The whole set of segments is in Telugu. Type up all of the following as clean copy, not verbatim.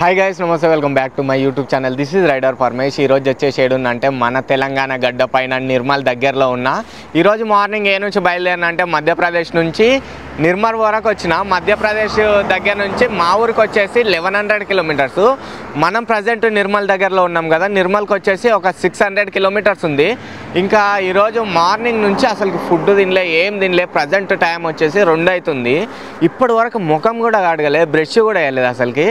హాయ్ గైస్, నమస్తే. Welcome back to my YouTube channel. This is rider Parmesh. ఈరోజు వచ్చేసి ఏడుందంటే మన తెలంగాణ గడ్డ పైన నిర్మల్ దగ్గరలో ఉన్న. ఈరోజు మార్నింగ్ ఏ నుంచి బయలుదేరిన అంటే మధ్యప్రదేశ్ నుంచి నిర్మల్ వరకు వచ్చిన. మధ్యప్రదేశ్ దగ్గర నుంచి మా ఊరికి వచ్చేసి 1100 కిలోమీటర్స్. మనం ప్రజెంట్ నిర్మల్ దగ్గరలో ఉన్నాం కదా, నిర్మల్కి వచ్చేసి ఒక 600 కిలోమీటర్స్ ఉంది. ఇంకా ఈరోజు మార్నింగ్ నుంచి అసలు ఫుడ్ తినలే, ఏం తినలే. ప్రజెంట్ టైం వచ్చేసి 2 అవుతుంది. ఇప్పటి వరకు ముఖం కూడా కడగలే, బ్రష్ కూడా వేయలేదు అసలుకి.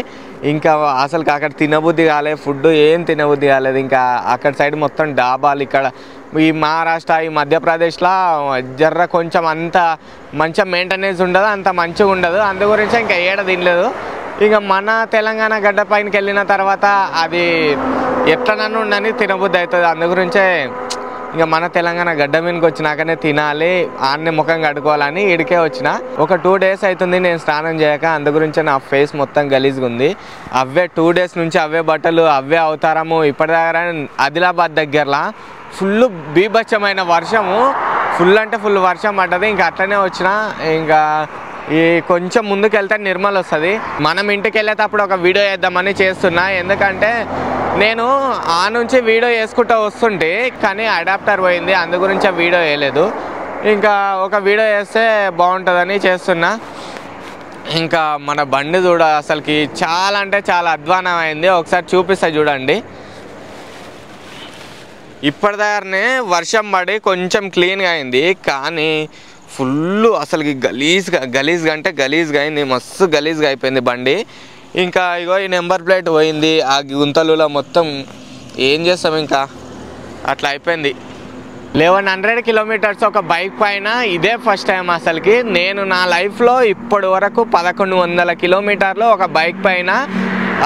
ఇంకా అసలు అక్కడ తినబుద్ధి కాలేదు, ఫుడ్ ఏం తినబుద్ధి కాలేదు. ఇంకా అక్కడ సైడ్ మొత్తం డాబాలు, ఇక్కడ ఈ మహారాష్ట్ర ఈ మధ్యప్రదేశ్లో జర్ర కొంచెం అంత మంచిగా మెయింటెనెన్స్ ఉండదు, అంత మంచిగా ఉండదు. అందు గురించి ఇంకా ఏడ తినలేదు. ఇక మన తెలంగాణ గడ్డ పైనకి వెళ్ళిన తర్వాత అది ఎట్లనన్నా ఉండని తినబుద్ధి అవుతుంది. అందు గురించే ఇంకా మన తెలంగాణ గడ్డ మీదకి వచ్చినాకనే తినాలి, ఆన్నే ముఖం కడుకోవాలని ఇడికే వచ్చిన. ఒక 2 డేస్ అవుతుంది నేను స్నానం చేయక. అందు గురించే నా ఫేస్ మొత్తం గలీజ్గా ఉంది. అవే 2 డేస్ నుంచి అవే బట్టలు, అవే అవతారము. ఇప్పటిదాకా ఆదిలాబాద్ దగ్గరలో ఫుల్ బీభత్సమైన వర్షము, ఫుల్ అంటే ఫుల్ వర్షం పడ్డది. ఇంకా అట్లనే వచ్చిన. ఇంకా ఈ కొంచెం ముందుకు వెళ్తే నిర్మల్ వస్తుంది. మనం ఇంటికి వెళ్ళేటప్పుడు ఒక వీడియో చేద్దామని చేస్తున్నా. ఎందుకంటే నేను ఆ నుంచి వీడియో చేసుకుంటూ వస్తుంటే కానీ అడాప్టర్ పోయింది, అందు గురించి ఆ వీడియో వేయలేదు. ఇంకా ఒక వీడియో చేస్తే బాగుంటుందని చేస్తున్నా. ఇంకా మన బండి చూడ అసలుకి చాలా అంటే చాలా అధ్వానం అయింది. ఒకసారి చూపిస్తా చూడండి. ఇప్పటిదాకానే వర్షం పడి కొంచెం క్లీన్గా అయింది, కానీ ఫుల్ అసలుకి గలీజ్గా అంటే గలీజ్గా అయింది. మస్తు గలీజ్గా అయిపోయింది బండి. ఇంకా ఇగో ఈ నెంబర్ ప్లేట్ పోయింది ఆ గుంతలులో మొత్తం. ఏం చేస్తాం, ఇంకా అట్లా అయిపోయింది. 1100 కిలోమీటర్స్ ఒక బైక్ పైన ఇదే ఫస్ట్ టైం అసలుకి. నేను నా లైఫ్లో ఇప్పటి వరకు 1100 కిలోమీటర్లు ఒక బైక్ పైన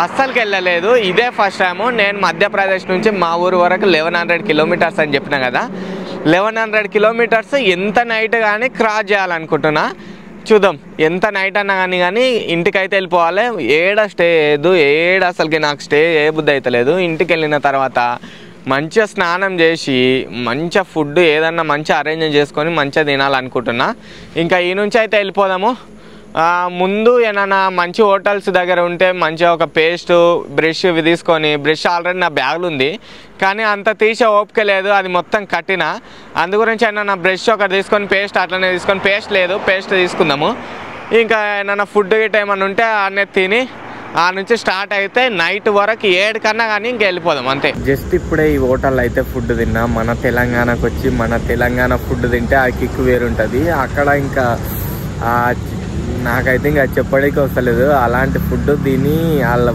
అస్సలుకి వెళ్ళలేదు. ఇదే ఫస్ట్ టైము. నేను మధ్యప్రదేశ్ నుంచి మా ఊరు వరకు 1100 కిలోమీటర్స్ అని చెప్పిన కదా. 1100 కిలోమీటర్స్ ఎంత నైట్ కానీ క్రాస్ చేయాలనుకుంటున్నా. చూద్దాం, ఎంత నైట్ అన్నా కానీ ఇంటికైతే వెళ్ళిపోవాలి. ఏడ స్టే చేయదు, ఏడ అసలుకి నాకు స్టే చేయబుద్ధి అవుతలేదు. ఇంటికి వెళ్ళిన తర్వాత మంచిగా స్నానం చేసి మంచిగా ఫుడ్ ఏదన్నా మంచిగా అరేంజ్ చేసుకొని మంచిగా తినాలనుకుంటున్నా. ఇంకా ఈ నుంచి అయితే వెళ్ళిపోదాము. ముందు ఏమన్నా మంచి హోటల్స్ దగ్గర ఉంటే మంచిగా ఒక పేస్ట్, బ్రష్ ఇవి తీసుకొని, బ్రష్ ఆల్రెడీ నా బ్యాగులు ఉంది కానీ అంత తీసే ఓపిక లేదు, అది మొత్తం కట్టిన. అందు గురించి ఏమన్నా బ్రష్ ఒకటి తీసుకొని పేస్ట్ అట్లనే తీసుకొని, పేస్ట్ లేదు పేస్ట్ తీసుకుందాము. ఇంకా ఏమన్నా ఫుడ్ గిట్ట ఏమన్నా ఉంటే అన్నీ తిని ఆ నుంచి స్టార్ట్ అయితే నైట్ వరకు 7 కన్నా కానీ ఇంక వెళ్ళిపోదాం అంతే. జస్ట్ ఇప్పుడే ఈ హోటల్ అయితే ఫుడ్ తిన్నా. మన తెలంగాణకు వచ్చి మన తెలంగాణ ఫుడ్ తింటే ఆ కిక్ వేరుంటుంది. అక్కడ ఇంకా నాకైతే ఇంకా చెప్పడానికి వస్తలేదు. అలాంటి ఫుడ్ తిని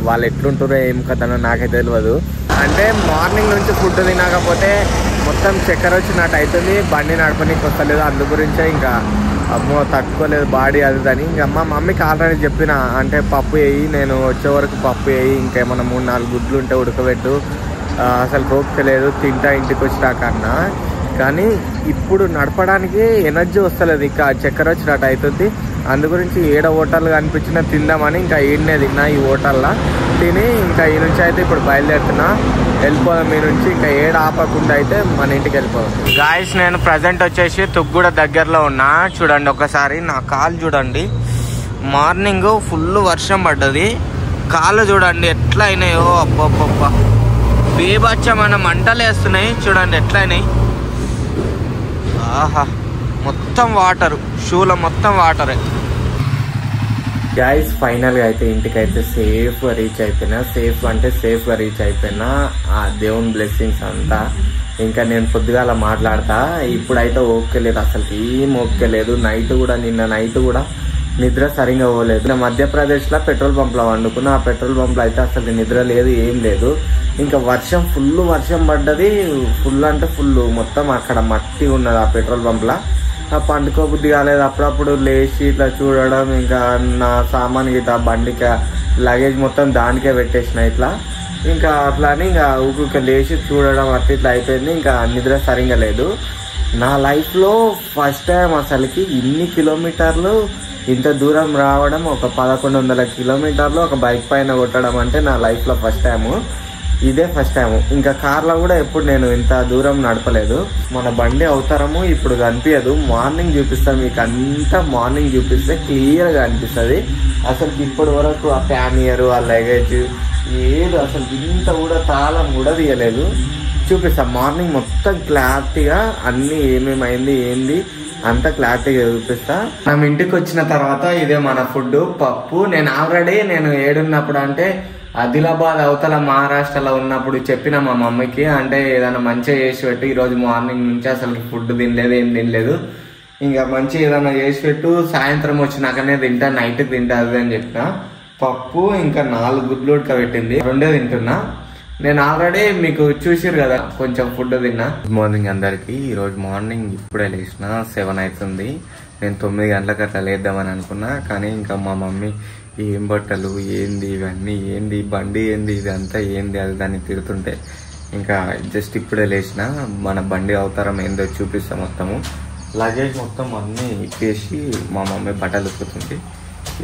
వాళ్ళు ఎట్లుంటారో ఏం కథనో నాకైతే తెలియదు. అంటే మార్నింగ్ నుంచి ఫుడ్ తినకపోతే మొత్తం చక్కెర వచ్చినట్టు అవుతుంది, బండి నడపడానికి వస్తలేదు. అందు గురించే ఇంకా అమ్మో తట్టుకోలేదు బాడీ అది. ఇంకా మా మమ్మీకి ఆల్రెడీ చెప్పిన, అంటే పప్పు వేయి, నేను వచ్చే వరకు పప్పు వేయి, ఇంకేమన్నా 3-4 గుడ్లు ఉంటే ఉడకబెట్టు, అసలు ఓపికలేదు తింటా ఇంటికి వచ్చినాకన్నా. కానీ ఇప్పుడు నడపడానికి ఎనర్జీ వస్తలేదు, ఇంకా చక్కెర వచ్చినట్టు అవుతుంది. అందు గురించి ఏడ హోటల్ కనిపించినా తిందామని ఇంకా ఈడనే తిన్నా. ఈ హోటల్లో తిని ఇంకా ఈ నుంచి అయితే ఇప్పుడు బయలుదేరుతున్నా. వెళ్ళిపోదాం ఈ నుంచి. ఇంకా ఏడ ఆపకుండా అయితే మన ఇంటికి వెళ్ళిపోదాం. గాయస్, నేను ప్రజెంట్ వచ్చేసి తుగ్గూడ దగ్గరలో ఉన్నా. చూడండి ఒకసారి నా కాలు చూడండి. మార్నింగ్ ఫుల్ వర్షం పడ్డది, కాళ్ళు చూడండి ఎట్లా అయినాయో. అబ్బబ్బబ్బ, బీభత్సమైన మంటలు వేస్తున్నాయి. చూడండి ఎట్లా అయినాయి. ఆహా, మొత్తం వాటరు, షూలో మొత్తం వాటరే. గైస్, ఫైనల్గా అయితే ఇంటికైతే సేఫ్గా రీచ్ అయిపోయినా. సేఫ్గా రీచ్ అయిపోయినా. ఆ దేవుని బ్లెస్సింగ్స్ అంతా. ఇంకా నేను పొద్దుగాల మాట్లాడతా. ఇప్పుడైతే ఓపికలేదు, అసలు ఏం ఓపికలేదు. నిన్న నైట్ కూడా నిద్ర సరిగా పోలేదు. మధ్యప్రదేశ్లో పెట్రోల్ పంప్లో వండుకున్నా. ఆ పెట్రోల్ పంప్లో అయితే అసలు నిద్ర లేదు, ఏం లేదు. ఇంకా ఫుల్ వర్షం పడ్డది. ఫుల్ అంటే ఫుల్ మొత్తం అక్కడ మట్టి ఉన్నది ఆ పెట్రోల్ పంప్లో. పండుకోబుద్ధి కాలేదు. అప్పుడప్పుడు లేచి ఇట్లా చూడడం, ఇంకా నా సామాన్ గిట్లా బండికి లగేజ్ మొత్తం దానికే పెట్టేసిన ఇట్లా. ఇంకా అట్లా అని ఇంకా ఊరికి లేచి చూడడం అట్లా ఇట్లా అయిపోయింది. ఇంకా నిద్ర సరిగా లేదు. నా లైఫ్లో ఫస్ట్ టైం అసలుకి ఇన్ని కిలోమీటర్లు ఇంత దూరం రావడం, ఒక 1100 కిలోమీటర్లు ఒక బైక్ పైన కొట్టడం అంటే నా లైఫ్లో ఫస్ట్ టైము. ఇదే ఫస్ట్ టైం. ఇంకా కార్లో కూడా ఎప్పుడు నేను ఇంత దూరం నడపలేదు. మన బండి అవతారము ఇప్పుడు కనిపించదు. మార్నింగ్ చూపిస్తాను మీకు, అంతా మార్నింగ్ చూపిస్తే క్లియర్గా అనిపిస్తుంది. అసలు ఇప్పటి వరకు ఆ ప్యానియర్, ఆ లగేజ్ ఏది అసలు ఇంత కూడా తాళం కూడా తీయలేదు. చూపిస్తాం మార్నింగ్ మొత్తం క్లారిటీగా అన్నీ ఏమేమైంది ఏంది అంతా క్లారిటీగా చూపిస్తా. మనం ఇంటికి వచ్చిన తర్వాత ఇదే మన ఫుడ్ పప్పు. నేను ఆల్రెడీ ఏడున్నప్పుడు అంటే ఆదిలాబాద్ అవతల మహారాష్ట్రలో ఉన్నప్పుడు చెప్పిన మా మమ్మీకి, అంటే ఏదైనా మంచిగా చేసి పెట్టు, ఈరోజు మార్నింగ్ నుంచి అసలు ఫుడ్ తినలేదు, ఏం తినలేదు, ఇంకా మంచి ఏదైనా చేసి పెట్టు, సాయంత్రం వచ్చినాకనే తింటా, నైట్కి తింటా అది అని చెప్పిన. పప్పు ఇంకా 4 గుడ్లు ఉడకబెట్టింది, 2 తింటున్నా. నేను ఆల్రెడీ మీకు చూసిరు కదా కొంచెం ఫుడ్ తిన్నా. గుడ్ మార్నింగ్ అందరికి. ఈరోజు మార్నింగ్ ఇప్పుడే లేచిన 7 అవుతుంది. నేను 9 గంటలకు అట్లా లేద్దామని అనుకున్నా, కానీ ఇంకా మా మమ్మీ ఏం బట్టలు ఏంది ఇవన్నీ ఏంది బండి ఏంది ఇదంతా ఏంది అది దాన్ని తిడుతుంటే ఇంకా జస్ట్ ఇప్పుడే లేచిన. మన బండి అవతారం ఏందో చూపిస్తా. మొత్తము లగేజ్ మొత్తం అన్నీ ఇప్పేసి మా మమ్మీ బట్టలు ఉప్పుతుంది,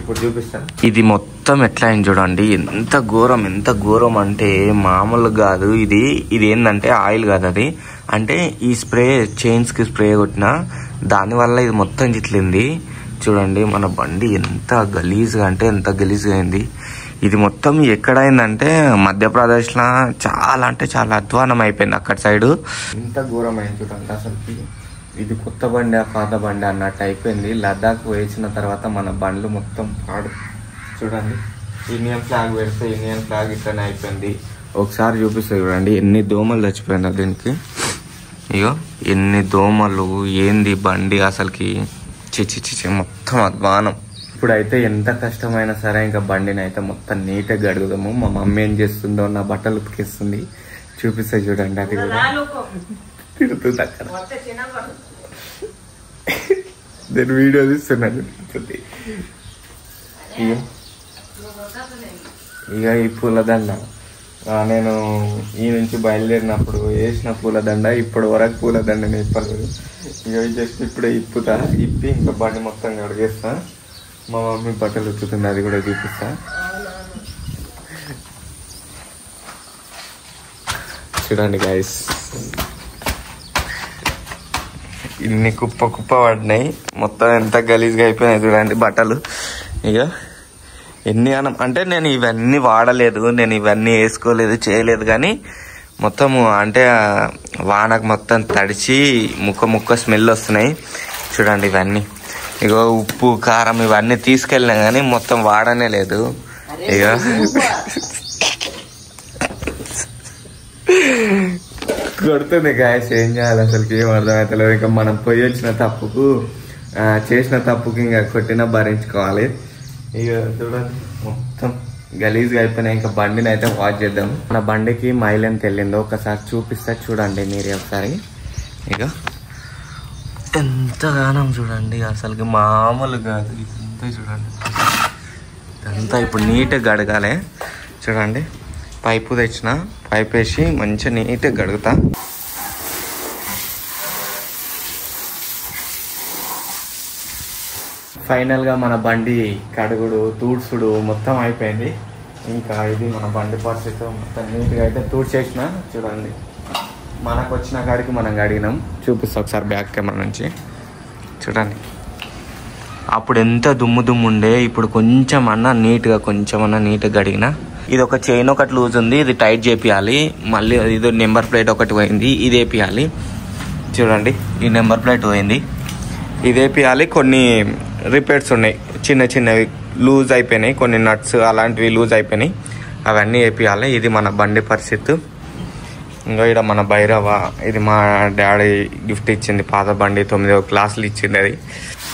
ఇప్పుడు చూపిస్తాను. ఇది మొత్తం ఎట్లా అయింది చూడండి, ఎంత ఘోరం అంటే మామూలు కాదు. ఇది ఏంటంటే ఆయిల్ కాదు, అది అంటే ఈ స్ప్రే చైన్స్కి స్ప్రే కొట్టిన దానివల్ల ఇది మొత్తం జిట్లింది. చూడండి మన బండి ఎంత గలీజ్గా అంటే ఎంత గలీజ్గా అయింది. ఇది మొత్తం ఎక్కడైందంటే మధ్యప్రదేశ్లో చాలా అంటే చాలా అధ్వానం అయిపోయింది అక్కడ సైడు. ఎంత ఘోరం అయింది చూడండి అసలుకి. ఇది కొత్త బండి పాత బండి అన్నట్టు అయిపోయింది. లద్దాఖ్ వేసిన తర్వాత మన బండ్లు మొత్తం పాడు. చూడండి ఇండియన్ ఫ్లాగ్ పెడితే ఇండియన్ ఫ్లాగ్ ఇట్లనే అయిపోయింది. ఒకసారి చూపిస్తే చూడండి ఎన్ని దోమలు చచ్చిపోయింది దీనికి. ఇగో ఎన్ని దోమలు, ఏంది బండి అసలుకి చిచి మొత్తం అధ్వానం. ఇప్పుడైతే ఎంత కష్టమైనా సరే ఇంకా బండిని అయితే మొత్తం నీట్గా గడుగుదాము. మా మమ్మీ ఏం చేస్తుందో నా బట్టలు ఉతికిస్తుంది, చూపిస్తే చూడండి. అది కూడా తిడుతుంది అక్కడ, నేను వీడియో తీస్తున్నాను. ఇక ఈ పూలదండ నేను ఈ నుంచి బయలుదేరినప్పుడు వేసిన పూలదండ ఇప్పటి వరకు పూలదండని ఇప్పలేదు. ఇక జస్ట్ ఇప్పుడే ఇప్పి ఇంకా బండి మొత్తం కడిగేస్తా. మా మమ్మీ బట్టలు ఉతుకుతుంది, అది కూడా చూపిస్తా. చూడండి గైస్, ఇన్ని కుప్ప పడినాయి, మొత్తం ఎంత గలీజ్గా అయిపోయినాయి చూడండి బట్టలు. ఇక ఎన్ని అంటే నేను ఇవన్నీ వాడలేదు, నేను ఇవన్నీ వేసుకోలేదు, చేయలేదు, కానీ మొత్తము అంటే వానకు మొత్తం తడిచి ముక్క స్మెల్ వస్తున్నాయి చూడండి ఇవన్నీ. ఇక ఉప్పు కారం ఇవన్నీ తీసుకెళ్ళినా కానీ మొత్తం వాడనే లేదు. ఇక కొడుతుంది గాయస్, ఏం చేయాలి అసలుకి ఏం అర్థమవుతలేదు. ఇంకా మనం పోయి వచ్చిన తప్పుకు చేసిన తప్పుకి ఇంకా కొట్టినా భరించుకోవాలి. ఇక చూడండి మొత్తం గలీజ్గా అయిపోయినాయి. ఇంకా బండిని అయితే వాష్ చేద్దాం. మన బండికి మైల్ ఎంత వెళ్ళిందో ఒకసారి చూపిస్తా చూడండి మీరు ఒకసారి. ఇక ఎంతగానం చూడండి అసలుకి మామూలు కాదు. ఇదంతా చూడండి, ఇదంతా ఇప్పుడు నీట్గా గడగాలి. చూడండి పైపు తెచ్చిన, పైప్ వేసి మంచిగా నీట్గా గడుగుతా. ఫైనల్గా మన బండి కడుగుడు తూడ్చుడు మొత్తం అయిపోయింది. ఇంకా ఇది మన బండి పరిస్థితి. మొత్తం నీట్గా అయితే తూడ్చేసిన. చూడండి మనకు వచ్చిన కాడికి మనం కడిగినాం. చూపిస్తా ఒకసారి బ్యాక్ కెమెరా నుంచి. చూడండి అప్పుడు ఎంత దుమ్ము ఉండే, ఇప్పుడు కొంచెమన్నా నీట్గా గడిగిన. ఇది ఒక చైన్ ఒకటి లూజ్ ఉంది, ఇది టైట్ చేపియాలి. మళ్ళీ ఇది నెంబర్ ప్లేట్ ఒకటి పోయింది, ఇది వేపియాలి. చూడండి ఈ నెంబర్ ప్లేట్ పోయింది, ఇది వేపియాలి. కొన్ని రిపేర్స్ ఉన్నాయి చిన్నవి లూజ్ అయిపోయినాయి, కొన్ని నట్స్ అలాంటివి లూజ్ అయిపోయినాయి, అవన్నీ వేపియాలి. ఇది మన బండి పరిస్థితి. ఇంకా ఇక్కడ మన భైరవ, ఇది మా డాడీ గిఫ్ట్ ఇచ్చింది పాత బండి, 9వ క్లాసులు ఇచ్చింది. అది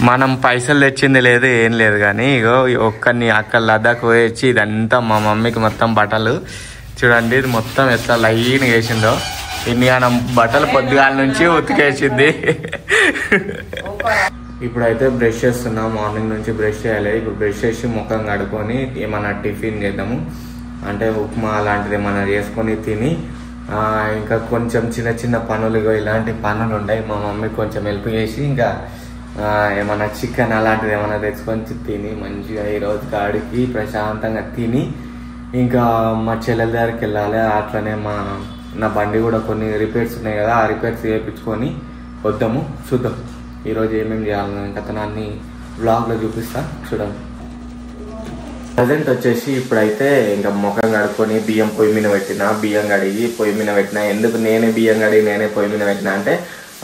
మనం పైసలు తెచ్చింది లేదు ఏం లేదు, కానీ ఇగో ఒక్కరిని అక్కడ లద్దాఖ్ పోయొచ్చి ఇదంతా మా మమ్మీకి మొత్తం బట్టలు చూడండి. ఇది మొత్తం ఎంత లైన్గా వేసిందో, ఇన్ని బట్టలు పొద్దుగాల నుంచి ఉతికేసింది. ఇప్పుడైతే బ్రష్ చేస్తున్నా, మార్నింగ్ నుంచి బ్రష్ చేయాలి. ఇప్పుడు బ్రష్ చేసి ముఖం కడుక్కొని ఏమన్నా టిఫిన్ చేద్దాము, అంటే ఉప్మా అలాంటిది ఏమన్నా చేసుకొని తిని, ఇంకా కొంచెం చిన్న పనులు ఇలాంటి పనులు ఉన్నాయి. మా మమ్మీ కొంచెం హెల్ప్ చేసి ఇంకా ఏమన్నా చికెన్ అలాంటిది ఏమన్నా తెచ్చుకొని తిని మంచిగా ఈరోజు కాడికి ప్రశాంతంగా తిని ఇంకా మా చెల్లెల దగ్గరికి వెళ్ళాలి. అట్లనే నా బండి కూడా కొన్ని రిపేర్స్ ఉన్నాయి కదా, ఆ రిపేర్స్ చేయించుకొని వద్దాము. చూద్దాం ఈరోజు ఏమేమి చేయాలని కథనాన్ని బ్లాగ్లో చూపిస్తా చూడండి. ప్రజెంట్ వచ్చేసి ఇప్పుడైతే ఇంకా ముఖం కడుక్కొని బియ్యం పొయ్యి మీద పెట్టినా, బియ్యం కడిగి పొయ్యి మీద పెట్టినా. ఎందుకు నేనే బియ్యం కడిగి నేనే పొయ్యి మీద పెట్టినా అంటే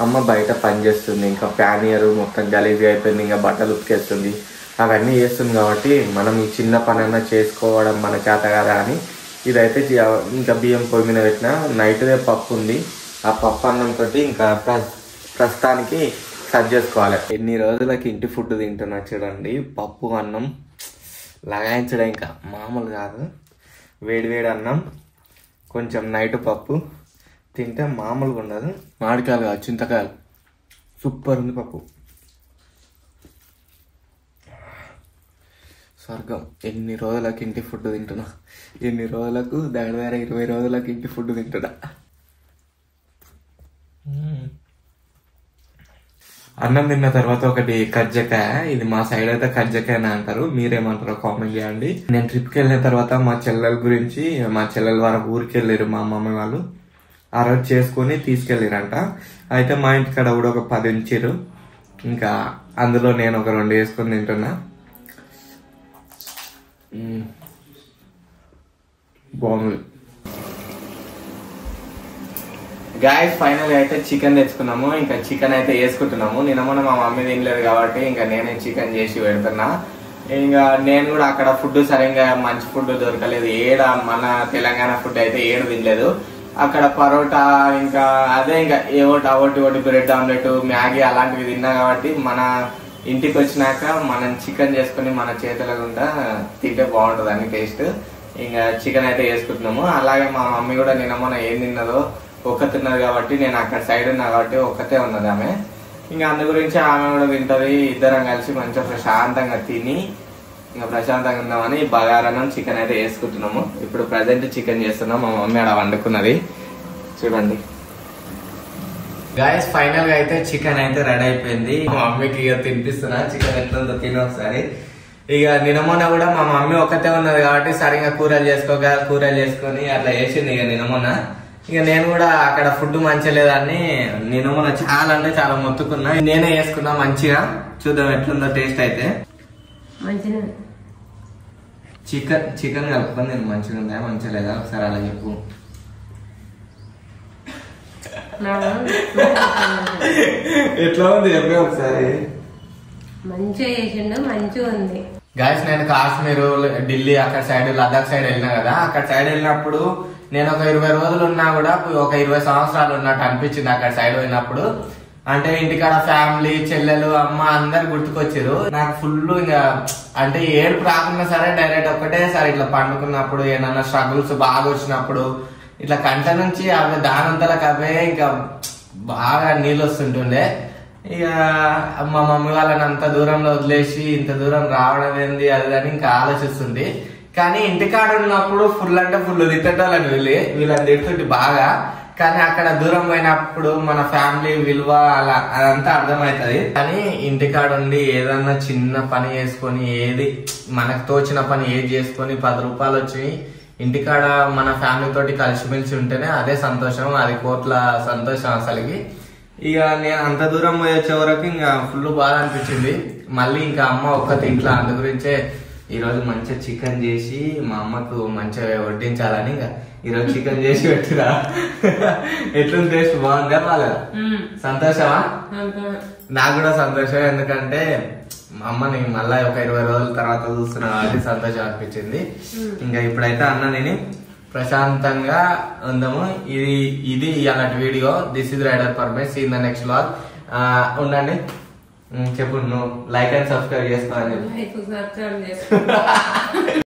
అమ్మ బయట పని చేస్తుంది, ఇంకా ప్యానియర్ మొత్తం గలీజ్గా అయిపోయింది, ఇంకా బట్టలు ఉతికేస్తుంది, అవన్నీ చేస్తుంది. కాబట్టి మనం ఈ చిన్న పనైనా చేసుకోవడం మన చేత కదా అని ఇదైతే ఇంకా బియ్యం పొయ్యి మీద పెట్టిన. నైట్దే పప్పు ఉంది, ఆ పప్పు అన్నంతో ఇంకా ప్రస్తుతానికి సర్జ్ చేసుకోవాలి. ఎన్ని రోజులకి ఇంటి ఫుడ్ తింటున్నా చూడండి. పప్పు అన్నం లగాయించడం ఇంకా మామూలు కాదు. వేడివేడి అన్నం, కొంచెం నైట్ పప్పు తింటే మామూలుగా ఉండదు. మామిడికాయలు కాదు, చింతకాయలు, సూపర్ ఉంది పప్పు. స్వర్గం. ఎన్ని రోజులకి ఇంటి ఫుడ్ తింటున్నా, ఎన్ని రోజులకు దగ్గర 20 రోజులకి ఇంటి ఫుడ్ తింటున్నా. అన్నం తిన్న తర్వాత ఒకటి కజ్జకాయ, ఇది మా సైడ్ అయితే కజ్జకాయ అని అంటారు, మీరేమంటారో కామెంట్ చేయండి. నేను ట్రిప్కి వెళ్ళిన తర్వాత మా చెల్లెల గురించి, మా చెల్లెల వారు ఊరికి వెళ్ళారు మా మమ్మీ వాళ్ళు, ఆ రోజు చేసుకుని తీసుకెళ్ళారంట. అయితే మా ఇంటికాడ కూడా ఒక 10 ఉంచారు, ఇంకా అందులో నేను ఒక 2 వేసుకొని తింటున్నా. బాగుంది. గాయస్ ఫైనల్ అయితే చికెన్ తెచ్చుకున్నాము, ఇంకా చికెన్ అయితే వేసుకుంటున్నాము. నిన్న మొన్న మా మమ్మీ తినలేదు కాబట్టి ఇంకా నేనే చికెన్ చేసి పెడుతున్నా. ఇంకా నేను కూడా అక్కడ ఫుడ్ సరిగ్గా మంచి ఫుడ్ దొరకలేదు, ఏడ మన తెలంగాణ ఫుడ్ అయితే ఏడు తినలేదు. అక్కడ పరోటా ఇంకా అదే ఇంకా ఒకటి బ్రెడ్ ఆమ్లెట్, మ్యాగీ అలాంటివి తిన్నా. కాబట్టి మన ఇంటికి వచ్చినాక మనం చికెన్ చేసుకుని మన చేతుల గుండా తింటే బాగుంటుంది అని టేస్ట్. ఇంకా చికెన్ అయితే వేసుకుంటున్నాము. అలాగే మా మమ్మీ కూడా నిన్న మొన్న ఏం తిన్నదో తిన్నది కాబట్టి, నేను అక్కడ సైడ్ ఉన్నా కాబట్టి ఒక్కతే ఉన్నది ఆమె. ఇంకా అందు గురించి ఆమె కూడా తింటది. ఇద్దరం కలిసి మంచిగా ప్రశాంతంగా తిని ఇంకా ప్రశాంతంగా ఉందామని బగారన్నం చికెన్ అయితే వేసుకుంటున్నాము. ఇప్పుడు ప్రజెంట్ చికెన్ చేస్తున్నాం, మా మమ్మీ ఆడ వండుకున్నది చూడండి. గాయస్ ఫైనల్ గా అయితే చికెన్ అయితే రెడీ అయిపోయింది. మా మమ్మీకి ఇక తినిపిస్తున్నా చికెన్ ఎట్లా తిని ఒకసారి. ఇక నిన్న మొన్న కూడా మా మమ్మీ ఒక్కతే ఉన్నది కాబట్టి సరిగా కూరలు చేసుకొని అట్లా వేసింది. ఇక నిన్న మొన్న ఇక నేను కూడా అక్కడ ఫుడ్ మంచిగా లేదని నిన్న మొన్న చాలా అంటే చాలా మొత్తుకున్నా. నేనే వేసుకున్నా మంచిగా. చూద్దాం ఎట్లుందో టేస్ట్ అయితే. చికెన్ కలుపుకొని నేను మంచిగా ఉందా మంచిగా లేదా ఒకసారి అలా చెప్పు. ఎట్లా ఉంది చెప్పే ఒకసారి. మంచిగా చేసిండు, మంచిగా ఉంది. గాయస్ నేను కాశ్మీర్, ఢిల్లీ అక్కడ సైడ్, లదాఖ్ సైడ్ వెళ్ళినా కదా. అక్కడ సైడ్ వెళ్ళినప్పుడు నేను ఒక 20 రోజులు ఉన్నా కూడా ఒక 20 సంవత్సరాలు ఉన్నట్టు అనిపించింది అక్కడ సైడ్ పోయినప్పుడు. అంటే ఇంటికాడ ఫ్యామిలీ, చెల్లెలు, అమ్మ అందరు గుర్తుకొచ్చారు నాకు ఫుల్. ఇంకా అంటే ఏడుపు రాకున్నా సరే డైరెక్ట్ ఒక్కటేసారి ఇట్లా పండుకున్నప్పుడు, ఏమన్నా స్ట్రగుల్స్ బాగా వచ్చినప్పుడు ఇట్లా కంట నుంచి అవి దానంతలకు అవే ఇంకా బాగా నీళ్ళు వస్తుంటుండే. ఇక మా మమ్మీ వాళ్ళని అంత దూరంలో వదిలేసి ఇంత దూరం రావడం ఏంది అది అని ఇంకా ఆలోచిస్తుంది. కానీ ఇంటికాడ ఉన్నప్పుడు ఫుల్ అంటే ఫుల్ తిట్టేటోళ్ళని వీళ్ళని తిడుతుంటే బాగా. కానీ అక్కడ దూరం పోయినప్పుడు మన ఫ్యామిలీ విలువ అలా అదంతా అర్థమవుతుంది. కానీ ఇంటికాడ ఉండి ఏదన్నా చిన్న పని చేసుకొని, ఏది మనకు తోచిన పని ఏది చేసుకొని 10 రూపాయలు వచ్చి ఇంటికాడ మన ఫ్యామిలీ తోటి కలిసిమెలిసి ఉంటేనే అదే సంతోషం, అది కోట్ల సంతోషం అసలుకి. ఇక నేను అంత దూరం పోయి వచ్చే వరకు ఇంకా ఫుల్ బాధ అనిపించింది. మళ్ళీ ఇంకా అమ్మ ఒక్కటి ఇంట్లో, అందు గురించే ఈరోజు మంచిగా చికెన్ చేసి మా అమ్మకు మంచిగా వడ్డించాలని ఇంకా ఈరోజు చికెన్ చేసి పెట్టిరా. ఎట్లుంది టేస్ట్? బాగుందా బాగా? సంతోషమా? నాకు కూడా సంతోషం. ఎందుకంటే మా అమ్మని మళ్ళీ ఒక 20 రోజుల తర్వాత చూస్తున్నా కాబట్టి సంతోషం అనిపించింది. ఇంకా ఇప్పుడైతే అన్న నేను ప్రశాంతంగా ఉందాము. ఇది ఇలాంటి video. This is rider Parmesh. See in the next vlog. ఉండండి, చెప్పు నువ్వు లైక్ అండ్ సబ్స్క్రైబ్ చేసుకోవాలి.